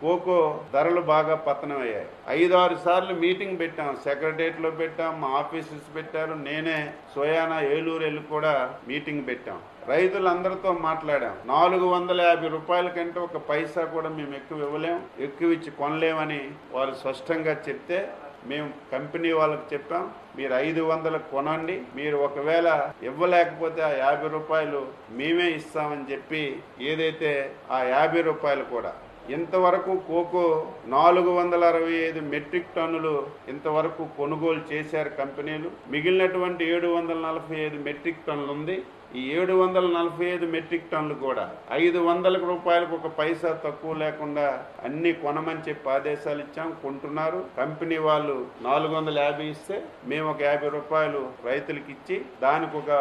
Cocoa ధరలు బాగా పతనమయ్యాయి. 5-6 సార్లు మీటింగ్ పెట్టాం, సెక్రటరియట్లో పెట్టాం, మా ఆఫీసర్స్ పెట్టారు, నేనే సోయానా ఏలూరు వెళ్ళి కూడా మీటింగ్ పెట్టాం. రైతులందరితో మాట్లాడాం. 450 రూపాయల కంటే ఒక పైసా కూడా మేము ఎక్కువ ఇవ్వలేం, ఎక్కువ ఇచ్చి కొనలేమని వాళ్ళు స్పష్టంగా చెప్తే మేము కంపెనీ వాళ్ళకి చెప్పాం, మీరు 500 కొనండి, మీరు ఒకవేళ ఇవ్వలేకపోతే ఆ 50 రూపాయలు మేమే ఇస్తామని చెప్పి ఏదైతే ఆ 50 రూపాయలు కూడా ఇంతవరకు కోకో 465 మెట్రిక్ టన్నులు ఇంతవరకు కొనుగోలు చేశారు కంపెనీలు. మిగిలినటువంటి 745 మెట్రిక్ టన్నులు ఉంది. ఈ 745 మెట్రిక్ టన్నులు కూడా 500 రూపాయలకు ఒక పైసా తక్కువ లేకుండా అన్ని కొనమని చెప్పి ఆదేశాలు ఇచ్చాం. కొంటున్నారు. కంపెనీ వాళ్ళు 450 ఇస్తే మేము ఒక 50 రూపాయలు రైతులకు ఇచ్చి దానికి ఒక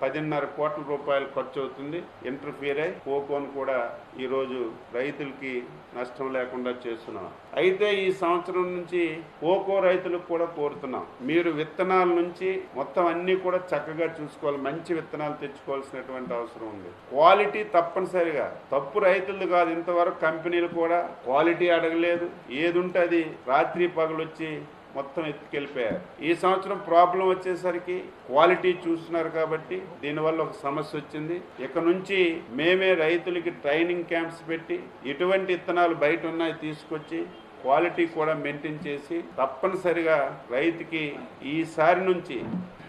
10.5 కోట్ల రూపాయలు ఖర్చు అవుతుంది. ఇంటర్ఫియర్ అయి కోకోను కూడా ఈరోజు రైతులకి నష్టం లేకుండా చేస్తున్నాం. అయితే ఈ సంవత్సరం నుంచి కోకో రైతులకు కూడా కోరుతున్నాం, మీరు విత్తనాల నుంచి మొత్తం అన్ని కూడా చక్కగా చూసుకోవాలి, మంచి విత్తనాలు తెచ్చుకోవాల్సినటువంటి అవసరం ఉంది. క్వాలిటీ తప్పనిసరిగా, తప్పు రైతులు కాదు, ఇంతవరకు కంపెనీలు కూడా క్వాలిటీ అడగలేదు. ఏది ఉంటే అది రాత్రి పగలొచ్చి మొత్తం ఎత్తుకెళ్ళిపోయారు. ఈ సంవత్సరం ప్రాబ్లం వచ్చేసరికి క్వాలిటీ చూస్తున్నారు కాబట్టి దీనివల్ల ఒక సమస్య వచ్చింది. ఇక నుంచి మేమే రైతులకి ట్రైనింగ్ క్యాంప్స్ పెట్టి ఎటువంటి విత్తనాలు బయట ఉన్నాయి తీసుకొచ్చి క్వాలిటీ కూడా మెయింటైన్ చేసి తప్పనిసరిగా రైతుకి ఈసారి నుంచి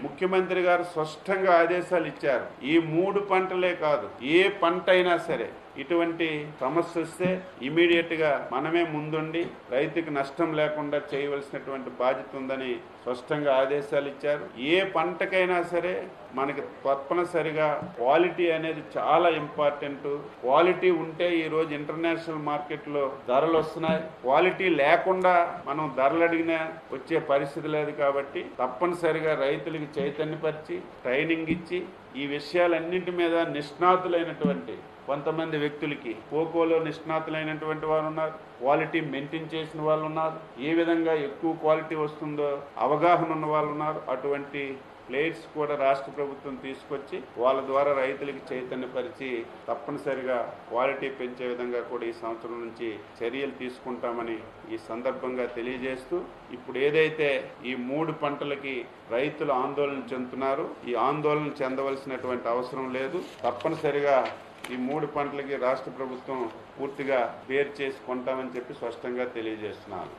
ముఖ్యమంత్రి గారు స్పష్టంగా ఆదేశాలు ఇచ్చారు. ఈ 3 పంటలే కాదు, ఏ పంట అయినా సరే ఇటువంటి సమస్య వస్తే ఇమీడియట్ గా మనమే ముందుండి రైతుకి నష్టం లేకుండా చేయవలసినటువంటి బాధ్యత ఉందని స్పష్టంగా ఆదేశాలు ఇచ్చారు. ఏ పంటకైనా సరే మనకి తప్పనిసరిగా క్వాలిటీ అనేది చాలా ఇంపార్టెంట్. క్వాలిటీ ఉంటే ఈ రోజు ఇంటర్నేషనల్ మార్కెట్లో ధరలు వస్తున్నాయి. క్వాలిటీ లేకుండా మనం ధరలు అడిగినా వచ్చే పరిస్థితి లేదు. కాబట్టి తప్పనిసరిగా రైతులకి చైతన్యపరిచి ట్రైనింగ్ ఇచ్చి ఈ విషయాలన్నింటి మీద నిష్ణాతులైనటువంటి కొంతమంది వ్యక్తులకి కోకోలో నిష్ణాతులైనటువంటి వారు ఉన్నారు, క్వాలిటీ మెయింటైన్ చేసిన వాళ్ళు ఉన్నారు, ఏ విధంగా ఎక్కువ క్వాలిటీ వస్తుందో అవగాహన ఉన్న వాళ్ళు ఉన్నారు. అటువంటి ప్లేయర్స్ కూడా రాష్ట్ర ప్రభుత్వం తీసుకొచ్చి వాళ్ళ ద్వారా రైతులకి చైతన్యపరిచి తప్పనిసరిగా క్వాలిటీ పెంచే విధంగా కూడా ఈ సంవత్సరం నుంచి చర్యలు తీసుకుంటామని ఈ సందర్భంగా తెలియజేస్తూ, ఇప్పుడు ఏదైతే ఈ 3 పంటలకి రైతులు ఆందోళన చెందుతున్నారో ఈ ఆందోళన చెందవలసినటువంటి అవసరం లేదు. తప్పనిసరిగా ఈ 3 పంటలకి రాష్ట్ర ప్రభుత్వం పూర్తిగా బేర్ చేసి కొంటామని చెప్పి స్పష్టంగా తెలియజేస్తున్నారు.